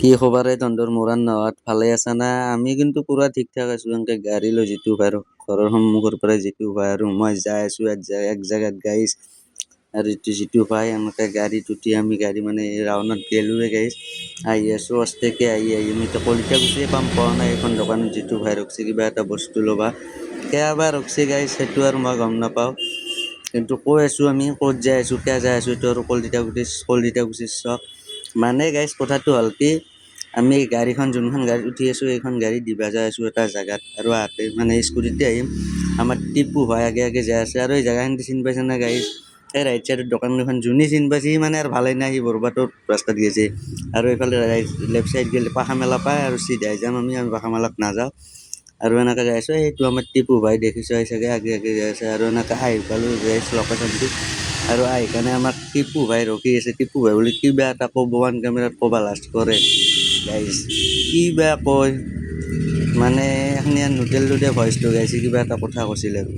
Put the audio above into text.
কি খবৰে তহঁতৰ মৰাণ নহত ভালে আছা না? আমি কিন্তু পুৰা ঠিক ঠাক আছো। এনেকে গাড়ী লৈ যিটো পাৰো ঘৰৰ সন্মুখৰ পৰা যিটো পাই আৰু মই যাই আছো এক জেগাত গাইছ আৰু যিটো পাই এনেকে গাড়ীত উঠি আমি গাড়ী মানে ৰাউনত গেলোৱে গাইছ আহি আছো অষ্টেকে আহি আমি এতিয়া কলিতা গুচিয়ে পাম পোৱা নাই এখন দোকানত যিটো ভাই ৰখছি কিবা এটা বস্তু ল'বা কেতিয়াবা ৰখছি গাইছ সেইটো আৰু মই গম নাপাওঁ কিন্তু কৈ আছো আমি ক'ত যাই আছো কিয় যাই আছো এইটো আৰু কলিতা গুচিৰ চক মানে গাইছ কথাটো হ'ল কি আমি গাড়ীখন যোনখন গাড়ীত উঠি আছো এইখন গাড়ী দিবা যাই আছো এটা জেগাত আৰু আহোঁতে মানে স্কুটিতে আহিম আমাৰ টিপু ভাই আগে আগে যাই আছে আৰু এই জেগাখিনি চিনি পাইছে না গাইছ এই ৰাইট চাইডৰ দোকানকেইখন যোনে চিনি পাইছে সি মানে আৰু ভালেই নাই সি বৰবাটোত ৰাস্তাত গৈছে আৰু এইফালে লেফ্ট চাইড গ'লে পাখা মেলা পায় আৰু চিধাই যাম আমি পাখা মেলাত নাযাওঁ আৰু এনেকৈ যাই আছোঁ এইটো আমাৰ টিপু ভাই দেখিছোঁ চাগে আগে আগে যাই আছে আৰু এনেকৈ আহি পালোঁ যাই আছোঁ লোকেশ্যনটো আৰু আহি কাৰণে আমাক টিপু ভাই ৰখি আছে টিপু ভাই বুলি কিবা এটা ক'ব ওৱান কেমেৰাত ক'ব লাষ্ট কৰে গাইছ কিবা কয় মানে এখনি নুতেলটো দিয়ে ভইচটো গাইছে কিবা এটা কথা কৈছিল আৰু